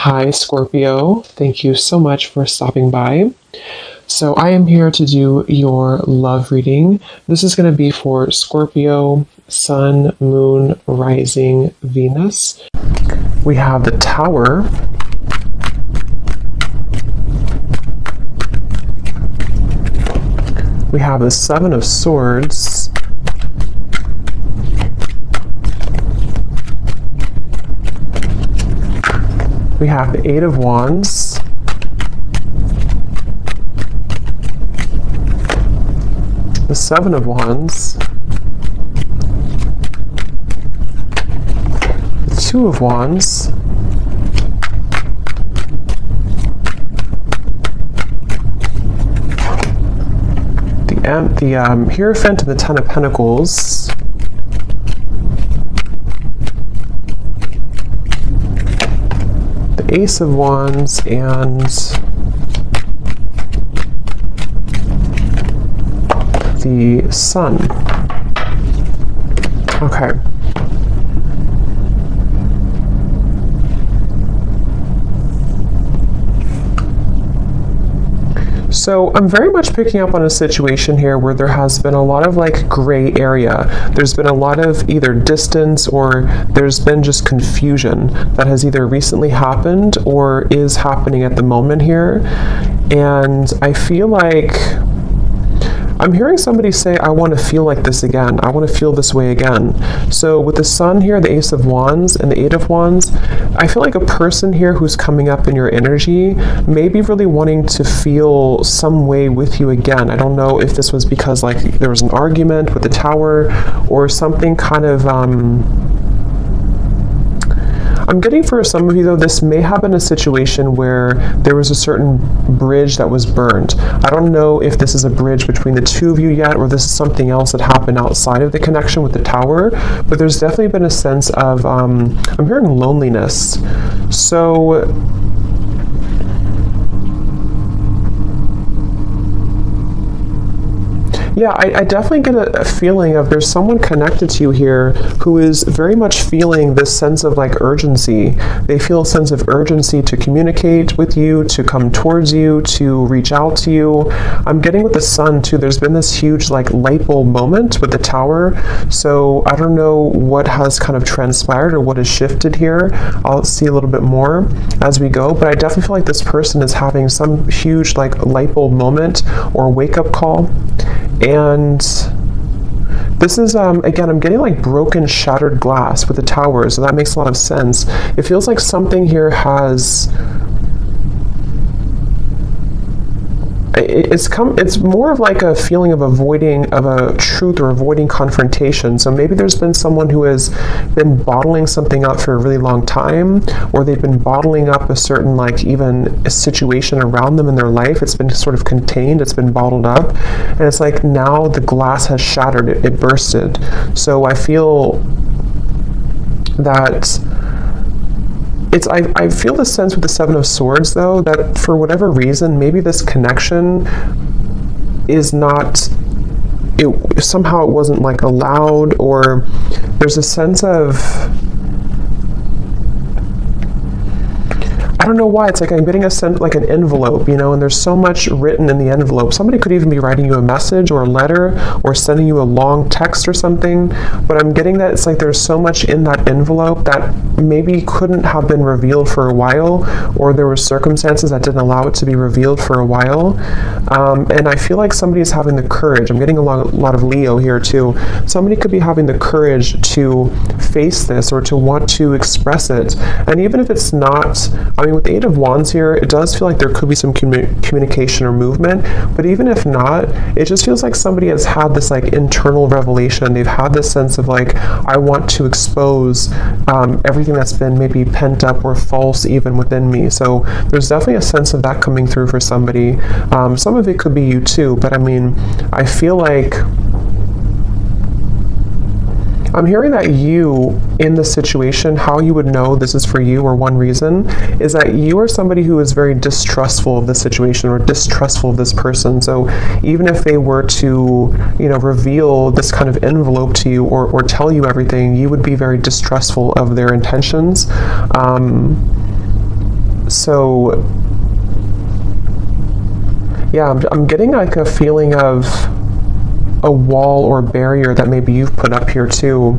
Hi, Scorpio. Thank you so much for stopping by. So, I am here to do your love reading. This is going to be for Scorpio, Sun, Moon, Rising, Venus. We have the Tower. We have the Seven of Swords. We have the Eight of Wands. The Seven of Wands. The Two of Wands. The Hierophant and the Ten of Pentacles. Ace of Wands and the Sun. Okay. So I'm very much picking up on a situation here where there has been a lot of gray area. There's been a lot of either distance or there's been just confusion that has either recently happened or is happening at the moment here. And I feel like I'm hearing somebody say, I want to feel like this again. I want to feel this way again. So with the Sun here, the Ace of Wands, and the Eight of Wands, I feel like a person here who's coming up in your energy may be really wanting to feel some way with you again. I don't know if this was because there was an argument with the Tower or something kind of I'm getting for some of you, though, this may have been a situation where there was a certain bridge that was burned. I don't know if this is a bridge between the two of you yet, or this is something else that happened outside of the connection with the Tower, but there's definitely been a sense of, I'm hearing loneliness. So, yeah, I definitely get a feeling of there's someone connected to you here who is very much feeling this sense of urgency. They feel a sense of urgency to communicate with you, to come towards you, to reach out to you. I'm getting with the Sun too, there's been this huge light bulb moment with the Tower. So I don't know what has kind of transpired or what has shifted here. I'll see a little bit more as we go, but I definitely feel like this person is having some huge light bulb moment or wake up call. And this is, again, I'm getting broken, shattered glass with the Tower, so that makes a lot of sense. It feels like something here has... It's more of a feeling of avoiding of a truth or avoiding confrontation. So maybe there's been someone who has been bottling something up for a really long time, or they've been bottling up a certain even a situation around them in their life. It's been sort of contained, it's been bottled up, and it's now the glass has shattered, it bursted. So I feel that I feel the sense with the Seven of Swords, though, that for whatever reason, maybe this connection is not, somehow it wasn't allowed, or there's a sense of, I don't know why, it's I'm getting a sense an envelope, and there's so much written in the envelope. Somebody could even be writing you a message or a letter or sending you a long text or something, but I'm getting that it's there's so much in that envelope that maybe couldn't have been revealed for a while, or there were circumstances that didn't allow it to be revealed for a while. And I feel like somebody is having the courage. I'm getting a lot of Leo here too. Somebody could be having the courage to face this or to want to express it. And even if it's not, with the Eight of Wands here, it does feel like there could be some communication or movement, but even if not, it just feels like somebody has had this internal revelation. They've had this sense of I want to expose everything that's been maybe pent up or false even within me. So there's definitely a sense of that coming through for somebody. Some of it could be you too, but I feel like I'm hearing that you, in this situation, how you would know this is for you, or one reason, is that you are somebody who is very distrustful of this situation or distrustful of this person. So even if they were to, reveal this kind of envelope to you or tell you everything, you would be very distrustful of their intentions. So yeah, I'm getting like a feeling of a wall or barrier that maybe you've put up here too.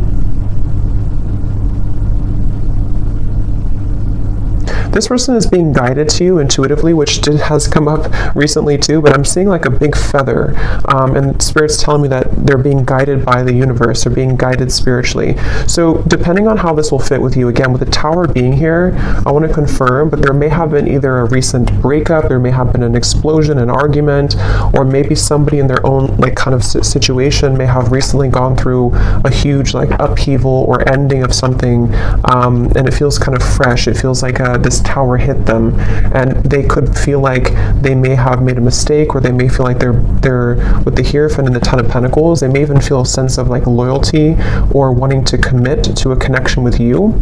This person is being guided to you intuitively, which has come up recently too, but I'm seeing like a big feather. And Spirit's telling me that they're being guided by the universe. They're being guided spiritually. So depending on how this will fit with you, again, with the Tower being here, I want to confirm, but there may have been either a recent breakup, there may have been an explosion, an argument, or maybe somebody in their own like kind of situation may have recently gone through a huge like upheaval or ending of something, and it feels kind of fresh. It feels like this tower hit them, and they could feel like they may have made a mistake, or they may feel like they're with the Hierophant and the Ten of Pentacles, they may even feel a sense of like loyalty or wanting to commit to a connection with you.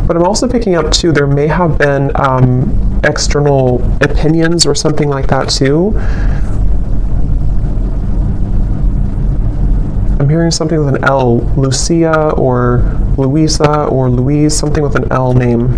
But I'm also picking up too, there may have been external opinions or something like that too. I'm hearing something with an L, Lucia or Louisa or Louise, something with an L name.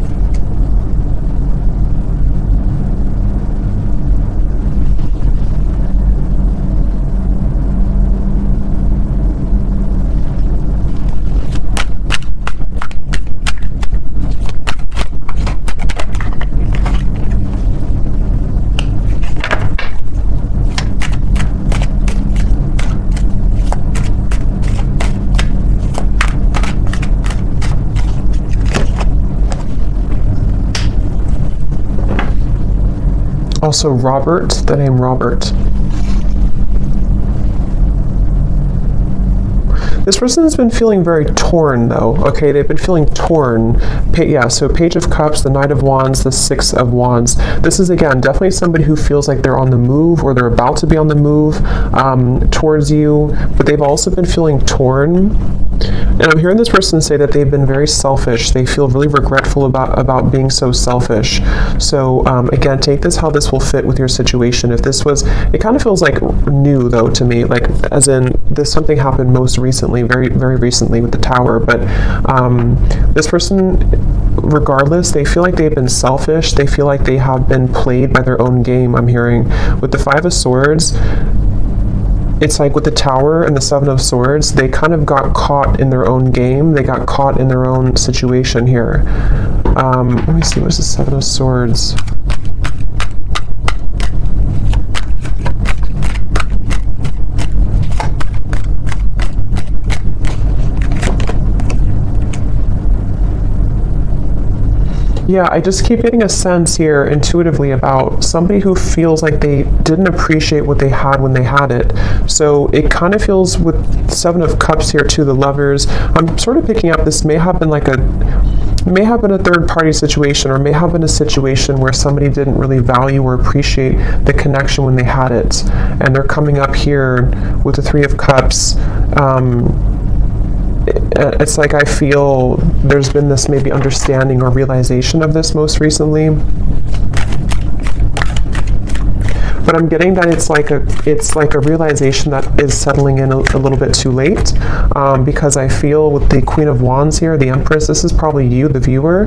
Also Robert, the name Robert. This person has been feeling very torn though, okay? They've been feeling torn. So Page of Cups, the Knight of Wands, the Six of Wands. This is, again, definitely somebody who feels like they're on the move, or they're about to be on the move towards you, but they've also been feeling torn. And I'm hearing this person say that they've been very selfish. They feel really regretful about being so selfish. So again, take this how this will fit with your situation. If this was, it kind of feels like new though to me, like as in this something happened most recently, very, very recently with the Tower. But this person, regardless, they feel like they've been selfish. They feel like they have been played by their own game, I'm hearing. With the Five of Swords, it's like with the Tower and the Seven of Swords, they kind of got caught in their own game. They got caught in their own situation here. Let me see, what's the Seven of Swords? Yeah, I just keep getting a sense here intuitively about somebody who feels like they didn't appreciate what they had when they had it. So it kind of feels with Seven of Cups here too, the Lovers. I'm sort of picking up this may have been a third party situation, or may have been a situation where somebody didn't really value or appreciate the connection when they had it. And they're coming up here with the Three of Cups. It's like I feel there's been this maybe understanding or realization of this most recently. But I'm getting that it's like a realization that is settling in a little bit too late, because I feel with the Queen of Wands here, the Empress, this is probably you, the viewer,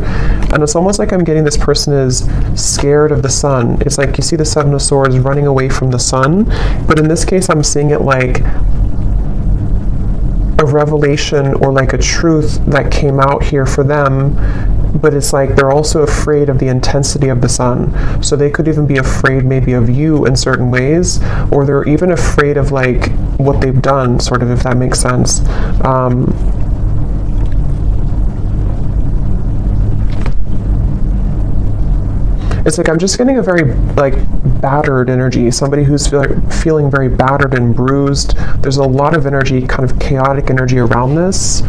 and it's almost like I'm getting this person is scared of the sun. It's like you see the Seven of Swords running away from the sun, but in this case I'm seeing it like a revelation or like a truth that came out here for them, but it's like they're also afraid of the intensity of the sun. So they could even be afraid maybe of you in certain ways, or they're even afraid of like what they've done, sort of, if that makes sense. It's like I'm just getting a very like battered energy, somebody who's feeling very battered and bruised. There's a lot of energy, kind of chaotic energy around this.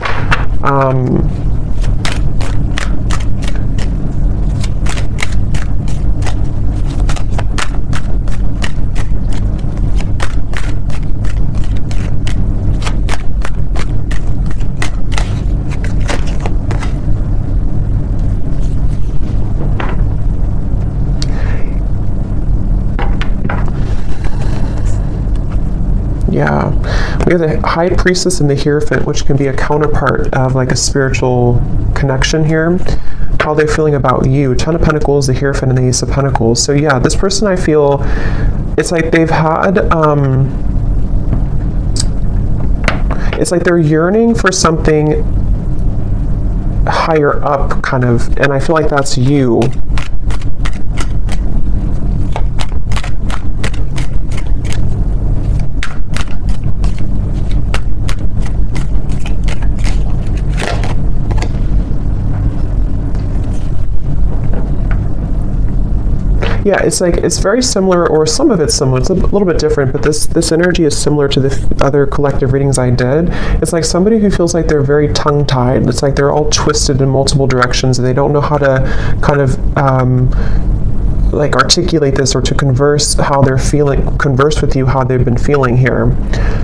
Yeah, we have the High Priestess and the Hierophant, which can be a counterpart of like a spiritual connection here, how they're feeling about you. Ten of Pentacles, the Hierophant, and the Ace of Pentacles. So yeah, this person, I feel, it's like they've had, it's like they're yearning for something higher up, kind of, and I feel like that's you. Yeah, it's like, it's very similar, or some of it's similar. It's a little bit different, but this energy is similar to the other collective readings I did. It's like somebody who feels like they're very tongue-tied. It's like they're all twisted in multiple directions, and they don't know how to kind of like articulate this, or to converse how they're feeling, converse with you how they've been feeling here.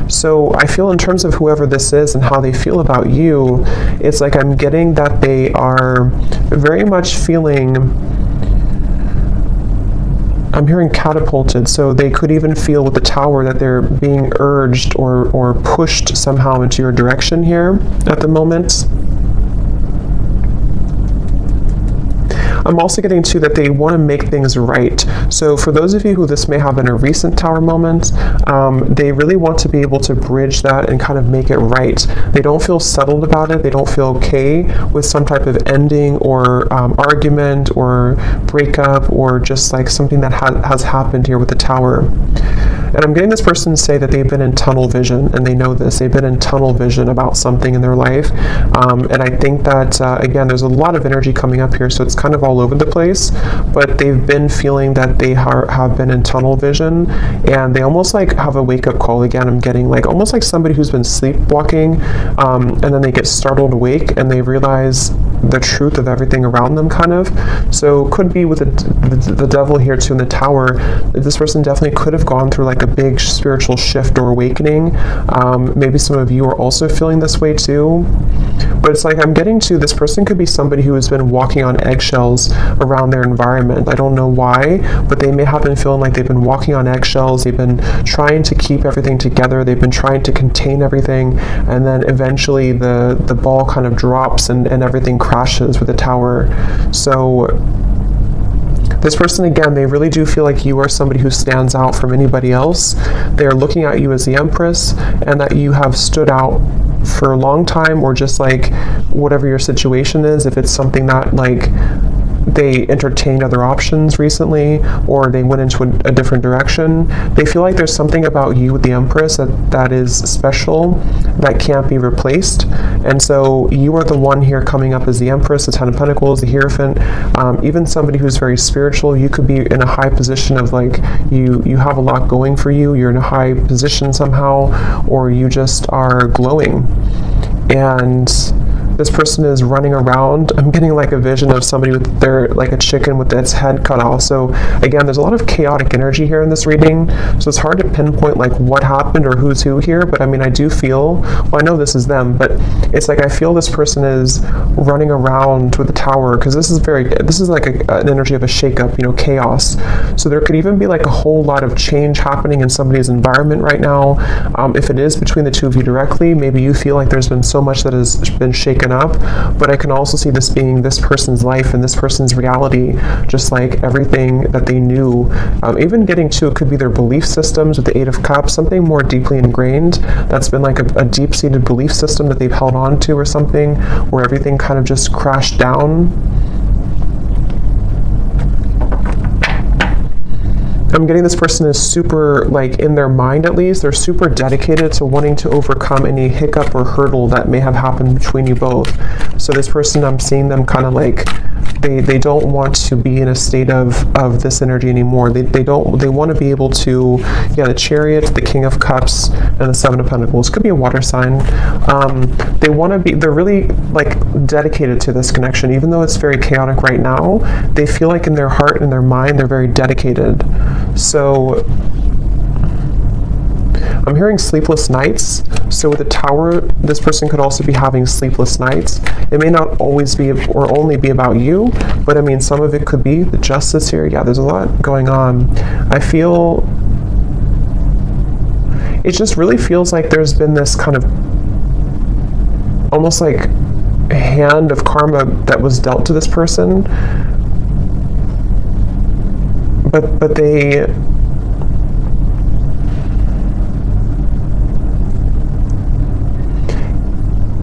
So I feel, in terms of whoever this is and how they feel about you, it's like I'm getting that they are very much feeling, I'm hearing catapulted, so they could even feel with the Tower that they're being urged or pushed somehow into your direction here at the moment. I'm also getting too that they want to make things right. So for those of you who this may have been a recent Tower moment, they really want to be able to bridge that and kind of make it right. They don't feel settled about it. They don't feel okay with some type of ending or argument or breakup, or just like something that has happened here with the Tower. And I'm getting this person to say that they've been in tunnel vision, and they know this. They've been in tunnel vision about something in their life. And I think that, again, there's a lot of energy coming up here, so it's kind of all over the place, but they've been feeling that they have been in tunnel vision, and they almost like have a wake-up call. Again, I'm getting like almost like somebody who's been sleepwalking, and then they get startled awake and they realize the truth of everything around them, kind of. So could be with the devil here too in the Tower. This person definitely could have gone through like a big spiritual shift or awakening. Maybe some of you are also feeling this way too, but it's like I'm getting to, this person could be somebody who has been walking on eggshells around their environment. I don't know why, but they may have been feeling like they've been walking on eggshells. They've been trying to keep everything together. They've been trying to contain everything, and then eventually the ball kind of drops and everything crashes with the Tower. So this person, again, they really do feel like you are somebody who stands out from anybody else. They're looking at you as the Empress, and that you have stood out for a long time, or just like whatever your situation is. If it's something that like they entertained other options recently, or they went into a different direction, they feel like there's something about you with the Empress that is special, that can't be replaced. And so you are the one here coming up as the Empress, the Ten of Pentacles, the Hierophant. Even somebody who's very spiritual, you could be in a high position of like you have a lot going for you, you're in a high position somehow, or you just are glowing. And this person is running around. I'm getting like a vision of somebody with their, like a chicken with its head cut off. So again, there's a lot of chaotic energy here in this reading. So it's hard to pinpoint like what happened or who's who here. But I mean, I do feel, well, I know this is them, but it's like I feel this person is running around with the Tower, because this is like an energy of a shakeup, you know, chaos. So there could even be like a whole lot of change happening in somebody's environment right now. If it is between the two of you directly, maybe you feel like there's been so much that has been shaken up, but I can also see this being this person's life and this person's reality, just like everything that they knew. Even getting to, it could be their belief systems with the Eight of Cups, something more deeply ingrained that's been like a deep-seated belief system that they've held on to, or something where everything kind of just crashed down. I'm getting this person is super, like in their mind at least, they're super dedicated to wanting to overcome any hiccup or hurdle that may have happened between you both. So this person, I'm seeing them kind of like, they don't want to be in a state of this energy anymore. They want to be able to, yeah, the Chariot, the King of Cups, and the Seven of Pentacles. Could be a water sign. They want to be, they're really like dedicated to this connection. Even though it's very chaotic right now, they feel like in their heart and their mind, they're very dedicated. So I'm hearing sleepless nights. So with the Tower, this person could also be having sleepless nights. It may not always be or only be about you, but I mean, some of it could be the Justice here. Yeah, there's a lot going on. I feel, it just really feels like there's been this kind of almost like hand of karma that was dealt to this person, but they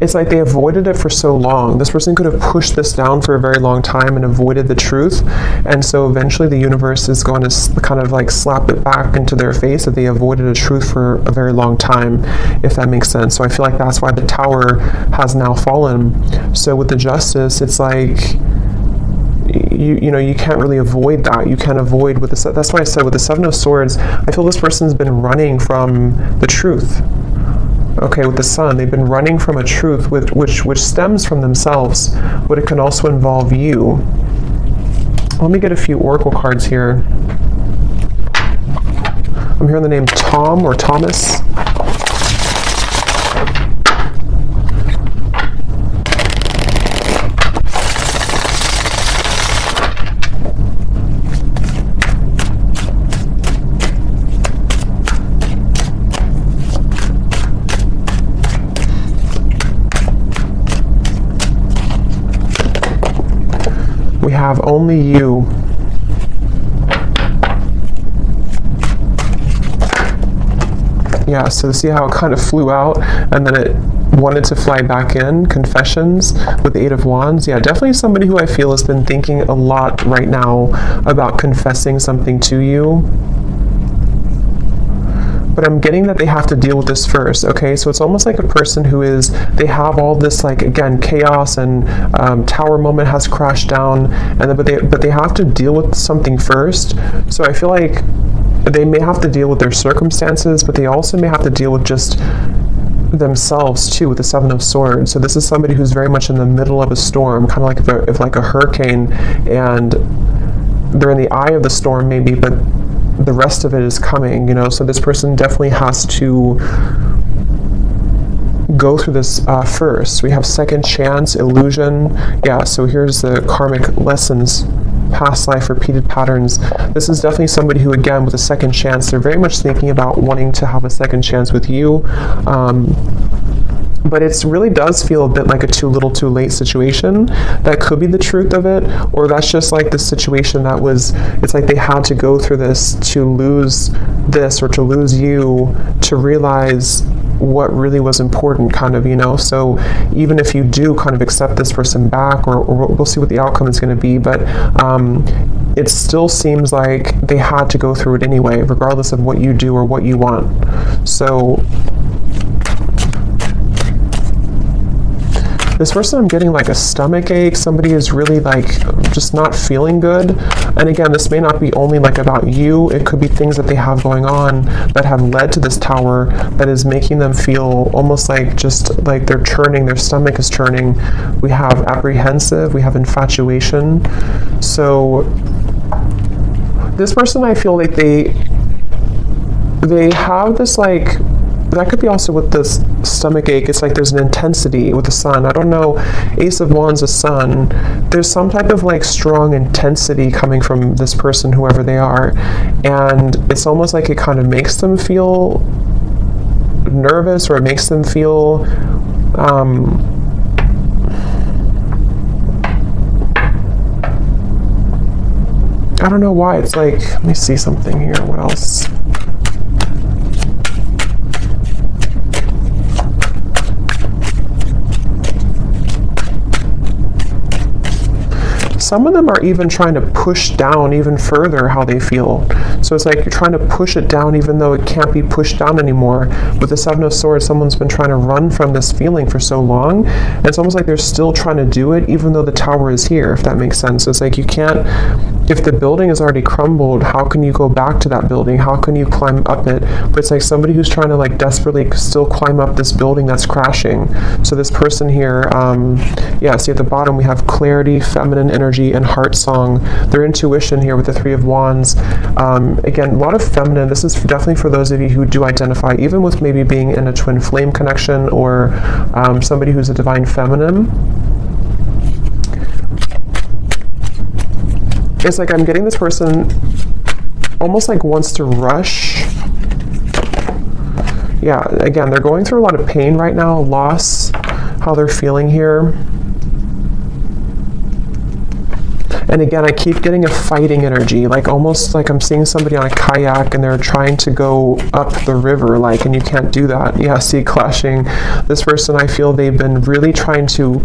it's like they avoided it for so long. This person could have pushed this down for a very long time and avoided the truth. And so eventually the universe is going to kind of like slap it back into their face that they avoided a truth for a very long time, if that makes sense. So I feel like that's why the Tower has now fallen. So with the Justice, it's like, you know, you can't really avoid that. You can't avoid with the, that's why I said with the Seven of Swords, I feel this person's been running from the truth. Okay, with the Sun, they've been running from a truth which stems from themselves, but it can also involve you. Let me get a few oracle cards here. I'm hearing the name Tom or Thomas. We have only you. Yeah, so see how it kind of flew out and then it wanted to fly back in. Confessions with the Eight of Wands. Yeah, definitely somebody who I feel has been thinking a lot right now about confessing something to you. But I'm getting that they have to deal with this first, okay? So it's almost like a person who is, they have all this, like, again, chaos and Tower moment has crashed down, and then, but they have to deal with something first. So I feel like they may have to deal with their circumstances, but they also may have to deal with just themselves too, with the Seven of Swords. So this is somebody who's very much in the middle of a storm, kind of like if like a hurricane, and they're in the eye of the storm maybe, but the rest of it is coming, you know. So this person definitely has to go through this first. We have second chance, illusion. Yeah, so here's the karmic lessons, past life, repeated patterns. This is definitely somebody who, again, with a second chance, they're very much thinking about wanting to have a second chance with you. But it really does feel a bit like a too little too late situation. That could be the truth of it, or that's just like the situation that was, it's like they had to go through this to lose this or to lose you to realize what really was important, kind of, you know. So even if you do kind of accept this person back, or we'll see what the outcome is going to be, but it still seems like they had to go through it anyway, regardless of what you do or what you want. So this person, I'm getting like a stomach ache. Somebody is really like just not feeling good. And again, this may not be only like about you. It could be things that they have going on that have led to this Tower that is making them feel almost like just like they're churning, their stomach is churning. We have apprehensive, we have infatuation. So this person, I feel like they have this like, that could be also with this stomach ache. It's like there's an intensity with the Sun. I don't know, Ace of Wands, the Sun. There's some type of like strong intensity coming from this person, whoever they are. And it's almost like it kind of makes them feel nervous, or it makes them feel I don't know why. It's like, let me see something here. What else? Some of them are even trying to push down even further how they feel. So it's like you're trying to push it down even though it can't be pushed down anymore. With the Seven of Swords, someone's been trying to run from this feeling for so long. And it's almost like they're still trying to do it even though the Tower is here, if that makes sense. So it's like you can't, if the building is already crumbled, how can you go back to that building? How can you climb up it? But it's like somebody who's trying to like desperately still climb up this building that's crashing. So this person here, yeah, see at the bottom we have clarity, feminine energy, and heart song. Their intuition here with the Three of Wands. Again, a lot of feminine. This is definitely for those of you who do identify even with maybe being in a twin flame connection, or somebody who's a divine feminine. It's like I'm getting this person almost like wants to rush. Yeah, again, they're going through a lot of pain right now, loss, how they're feeling here. And again, I keep getting a fighting energy, like almost like I'm seeing somebody on a kayak and they're trying to go up the river, like, and you can't do that. Yeah, see, clashing. This person, I feel they've been really trying to,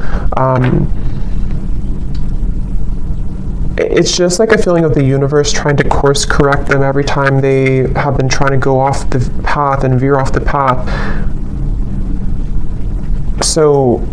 it's just like a feeling of the universe trying to course correct them every time they have been trying to go off the path and veer off the path. So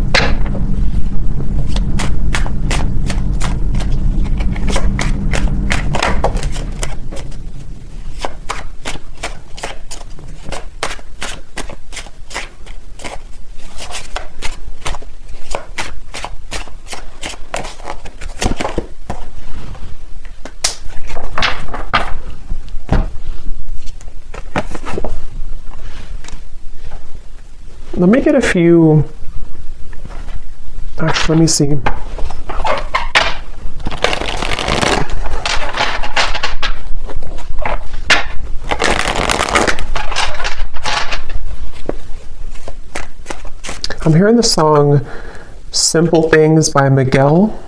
let me get a few, actually, let me see. I'm hearing the song Simple Things by Miguel.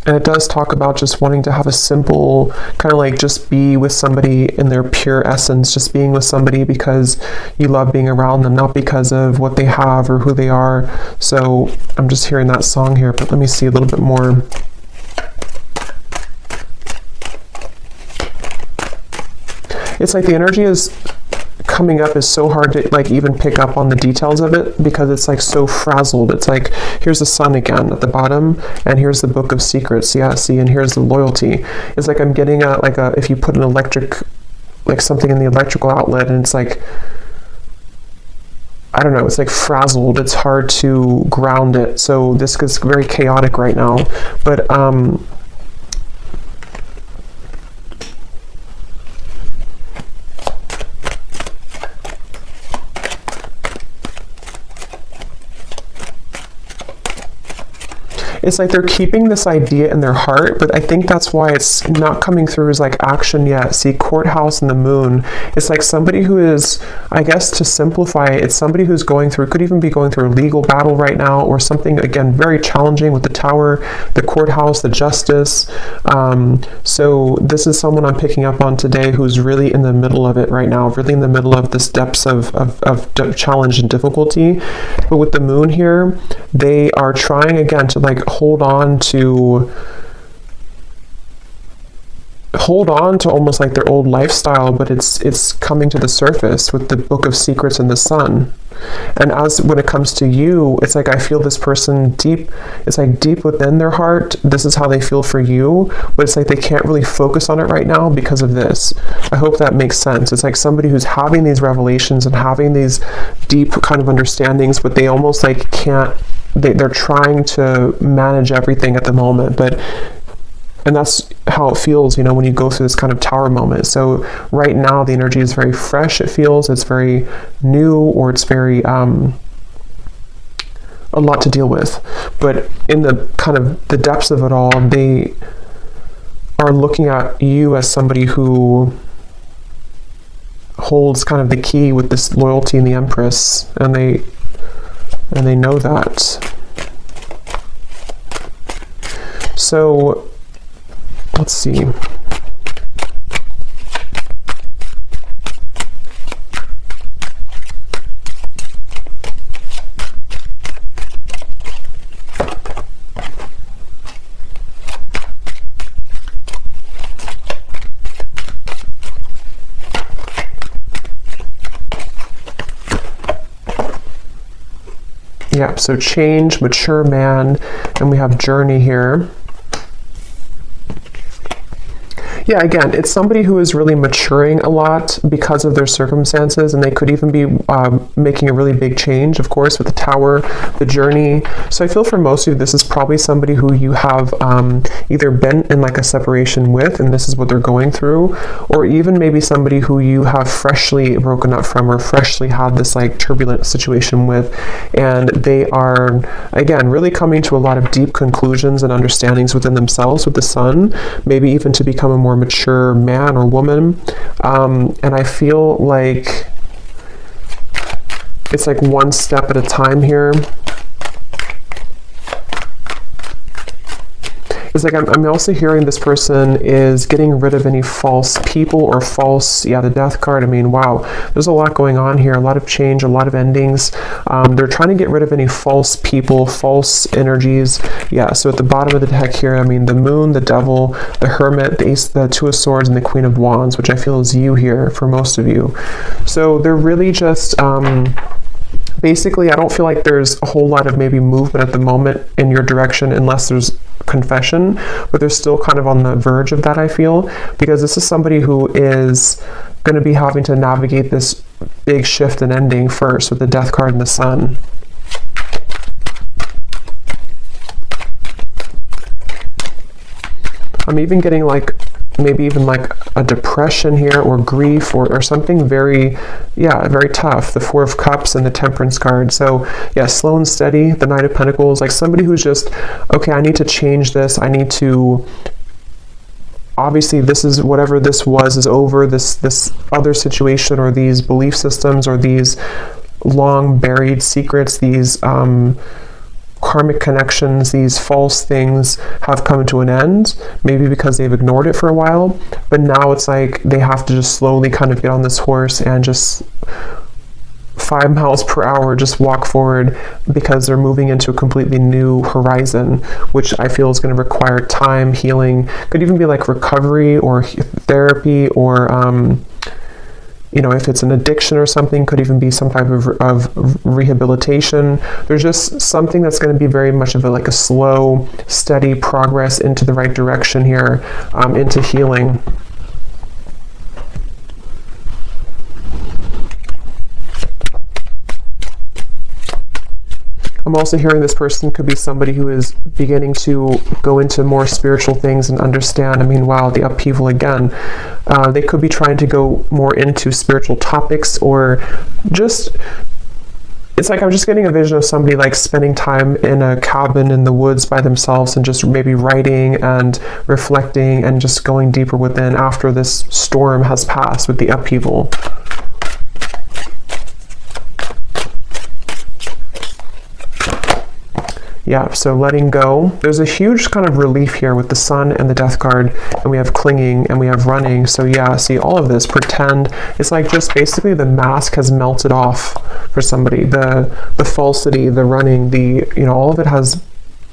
And it does talk about just wanting to have a simple, kind of like just be with somebody in their pure essence, just being with somebody because you love being around them, not because of what they have or who they are. So I'm just hearing that song here, but let me see a little bit more. It's like the energy is coming up is so hard to like even pick up on the details of it because it's like so frazzled. It's like, here's the sun again at the bottom, and here's the book of secrets. Yeah, see, and here's the loyalty. It's like I'm getting a, like a, if you put an electric, like something in the electrical outlet, and it's like, I don't know, it's like frazzled. It's hard to ground it. So this is very chaotic right now. But it's like they're keeping this idea in their heart, but I think that's why it's not coming through as like action yet. See, courthouse and the moon. It's like somebody who is, I guess to simplify it, it's somebody who's going through, could even be going through a legal battle right now or something, again, very challenging with the tower, the courthouse, the justice. So this is someone I'm picking up on today who's really in the middle of it right now, really in the middle of this depths of challenge and difficulty. But with the moon here, they are trying again to like hold on to almost like their old lifestyle, but it's coming to the surface with the book of secrets and the sun. And as when it comes to you, it's like I feel this person deep, it's like deep within their heart, this is how they feel for you, but it's like they can't really focus on it right now because of this. I hope that makes sense. It's like somebody who's having these revelations and having these deep kind of understandings, but they almost like can't, they're trying to manage everything at the moment, and that's how it feels, you know, when you go through this kind of tower moment. So right now the energy is very fresh, it feels, it's very new, or it's very a lot to deal with. But in the kind of the depths of it all, they are looking at you as somebody who holds kind of the key with this loyalty and the Empress, and they know that. So let's see. Yeah, so change, mature man, and we have journey here. Yeah, again, it's somebody who is really maturing a lot because of their circumstances, and they could even be making a really big change, of course, with the tower, the journey. So I feel for most of you, this is probably somebody who you have either been in like a separation with, and this is what they're going through, or even maybe somebody who you have freshly broken up from or freshly had this like turbulent situation with, and they are, again, really coming to a lot of deep conclusions and understandings within themselves with the sun, maybe even to become a more mature man or woman. And I feel like it's like one step at a time here. It's like I'm also hearing this person is getting rid of any false people or false, the death card. I mean, wow, there's a lot going on here, a lot of change, a lot of endings. They're trying to get rid of any false people, false energies. Yeah, so at the bottom of the deck here, I mean, the moon, the devil, the hermit, the ace, the two of swords, and the queen of wands, which I feel is you here for most of you. So they're really just... basically, I don't feel like there's a whole lot of maybe movement at the moment in your direction unless there's confession, but they're still kind of on the verge of that, I feel, because this is somebody who is going to be having to navigate this big shift and ending first with the death card and the sun. I'm even getting like maybe even like a depression here or grief or something very, very tough. The Four of Cups and the Temperance card. So yeah, slow and steady, the Knight of Pentacles, like somebody who's just, okay, I need to change this. I need to, obviously this is whatever this was is over, this other situation or these belief systems or these long buried secrets, these karmic connections, these false things have come to an end, maybe because they've ignored it for a while, but now it's like they have to just slowly kind of get on this horse and just 5 miles per hour just walk forward, because they're moving into a completely new horizon, which I feel is going to require time, healing, could even be like recovery or therapy, or if it's an addiction or something, could even be some type of rehabilitation. There's just something that's going to be very much of a slow, steady progress into the right direction here, into healing. I'm also hearing this person could be somebody who is beginning to go into more spiritual things and understand. I mean, wow, the upheaval again. They could be trying to go more into spiritual topics, or just, it's like I'm just getting a vision of somebody like spending time in a cabin in the woods by themselves and just maybe writing and reflecting and just going deeper within after this storm has passed with the upheaval. Yeah, so letting go. There's a huge kind of relief here with the sun and the death card, and we have clinging and we have running. So yeah, see all of this, pretend. It's like just basically the mask has melted off for somebody. The falsity, the running, all of it has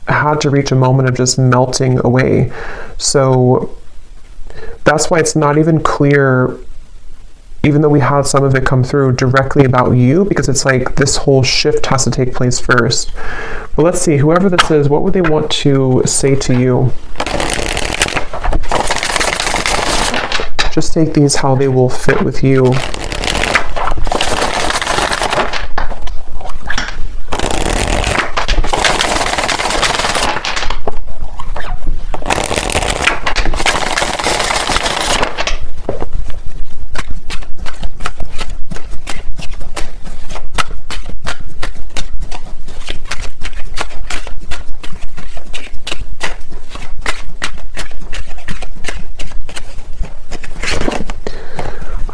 had to reach a moment of just melting away. So that's why it's not even clear, even though we had some of it come through directly about you, because it's like this whole shift has to take place first. But let's see, whoever this is, what would they want to say to you? Just take these how they will fit with you.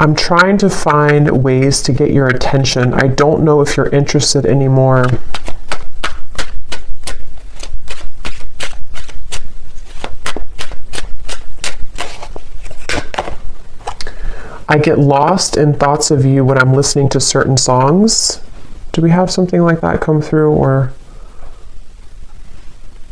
I'm trying to find ways to get your attention. I don't know if you're interested anymore. I get lost in thoughts of you when I'm listening to certain songs. Do we have something like that come through? Or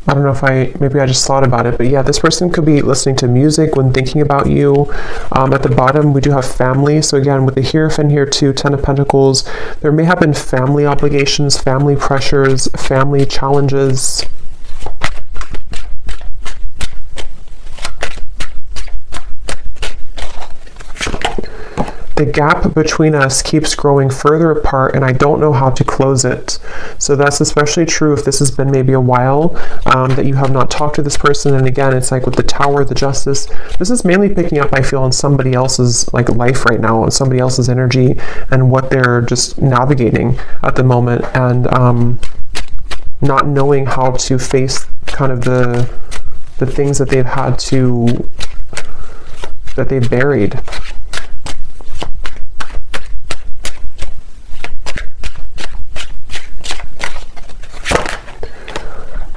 I don't know if maybe I just thought about it, but yeah, this person could be listening to music when thinking about you. At the bottom, we do have family. So again, with the Hierophant here too, 10 of Pentacles, there may have been family obligations, family pressures, family challenges. The gap between us keeps growing further apart, and I don't know how to close it. So that's especially true if this has been maybe a while that you have not talked to this person. And again, it's like with the Tower, the Justice, this is mainly picking up, I feel, on somebody else's life right now, on somebody else's energy and what they're just navigating at the moment, and not knowing how to face kind of the things that they've buried.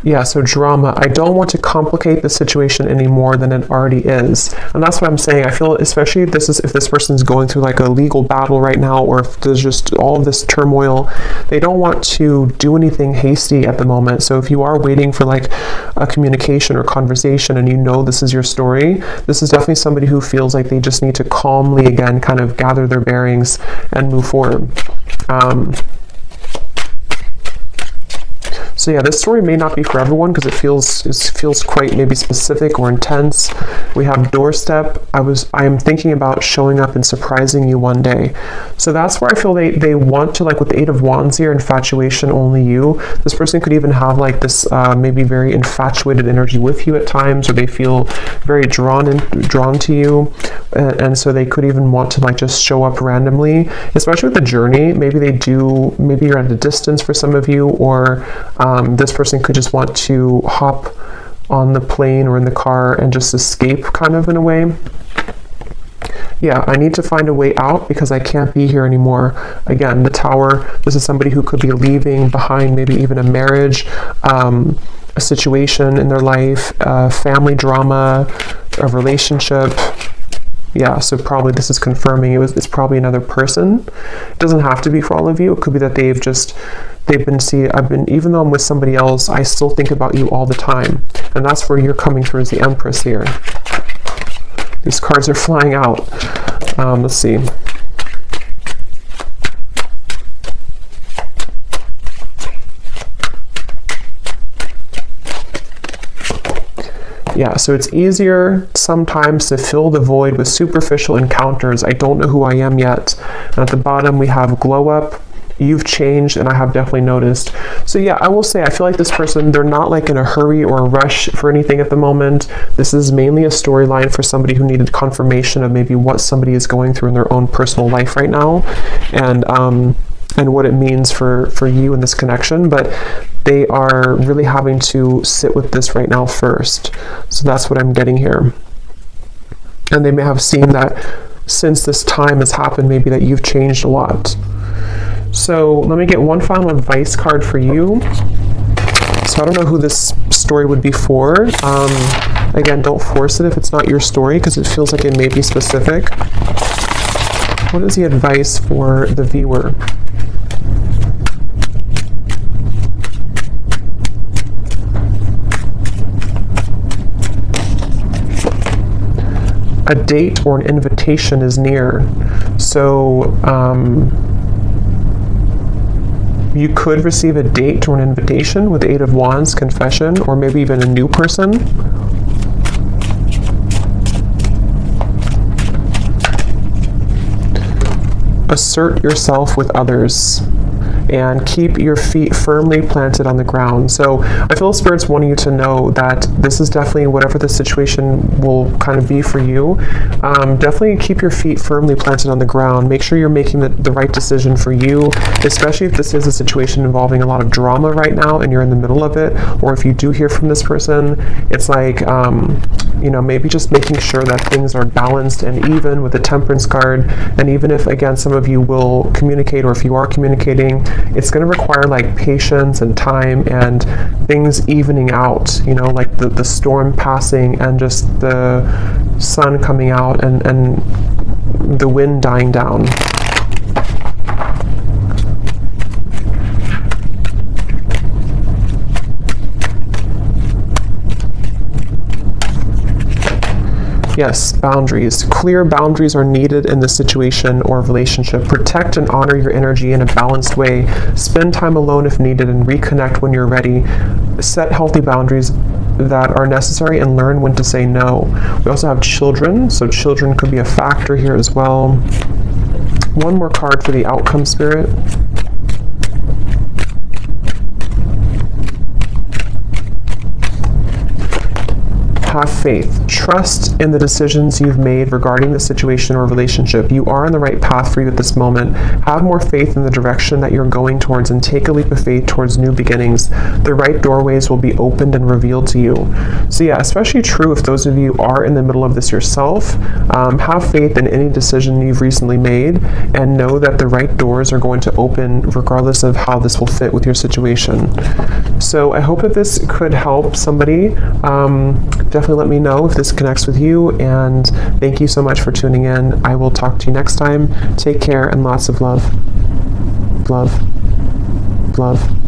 Yeah, so drama. I don't want to complicate the situation any more than it already is. And that's what I'm saying. I feel, especially if this person's going through like a legal battle right now, or if there's just all of this turmoil, they don't want to do anything hasty at the moment. So if you are waiting for like a communication or conversation and you know this is your story, this is definitely somebody who feels like they just need to calmly, again, kind of gather their bearings and move forward. So yeah, this story may not be for everyone because it feels quite maybe specific or intense. We have doorstep. I am thinking about showing up and surprising you one day. So that's where I feel they want to, like with the Eight of Wands here, infatuation, only you. This person could even have like this maybe very infatuated energy with you at times, or they feel very drawn to you. And so they could even want to like just show up randomly, especially with the journey. Maybe you're at a distance for some of you, or this person could just want to hop on the plane or in the car and just escape kind of in a way. Yeah, I need to find a way out because I can't be here anymore. Again, the Tower, this is somebody who could be leaving behind maybe even a marriage, a situation in their life, family drama, a relationship. Yeah, so probably this is confirming it's probably another person. It doesn't have to be for all of you. It could be that even though I'm with somebody else, I still think about you all the time. And that's where you're coming through as the Empress here. These cards are flying out. Let's see. Yeah, so it's easier sometimes to fill the void with superficial encounters. I don't know who I am yet. And at the bottom we have glow up. You've changed, and I have definitely noticed. So yeah, I will say I feel like this person, they're not like in a hurry or a rush for anything at the moment. This is mainly a storyline for somebody who needed confirmation of maybe what somebody is going through in their own personal life right now, and what it means for you in this connection. But they are really having to sit with this right now first. So that's what I'm getting here. And they may have seen that since this time has happened, maybe that you've changed a lot. So let me get one final advice card for you. So I don't know who this story would be for. Again, don't force it if it's not your story, because it feels like it may be specific. What is the advice for the viewer? A date or an invitation is near. So you could receive a date or an invitation with the Eight of Wands, confession, or maybe even a new person. Assert yourself with others and keep your feet firmly planted on the ground. So I feel Spirit's wanting you to know that this is definitely, whatever the situation will kind of be for you, definitely keep your feet firmly planted on the ground. Make sure you're making the right decision for you, especially if this is a situation involving a lot of drama right now and you're in the middle of it, or if you do hear from this person, it's like, maybe just making sure that things are balanced and even with the Temperance card. And even if, again, some of you will communicate, or if you are communicating, it's going to require like patience and time and things evening out, like the storm passing and just the sun coming out and the wind dying down. Yes, boundaries. Clear boundaries are needed in this situation or relationship. Protect and honor your energy in a balanced way. Spend time alone if needed and reconnect when you're ready. Set healthy boundaries that are necessary and learn when to say no. We also have children, so children could be a factor here as well. One more card for the outcome, Spirit. have faith. Trust in the decisions you've made regarding the situation or relationship. You are on the right path for you at this moment. Have more faith in the direction that you're going towards and take a leap of faith towards new beginnings. The right doorways will be opened and revealed to you. So yeah, especially true if those of you are in the middle of this yourself. Have faith in any decision you've recently made and know that the right doors are going to open regardless of how this will fit with your situation. So I hope that this could help somebody. Definitely let me know if this connects with you, and thank you so much for tuning in. I will talk to you next time. Take care and lots of love. Love. Love.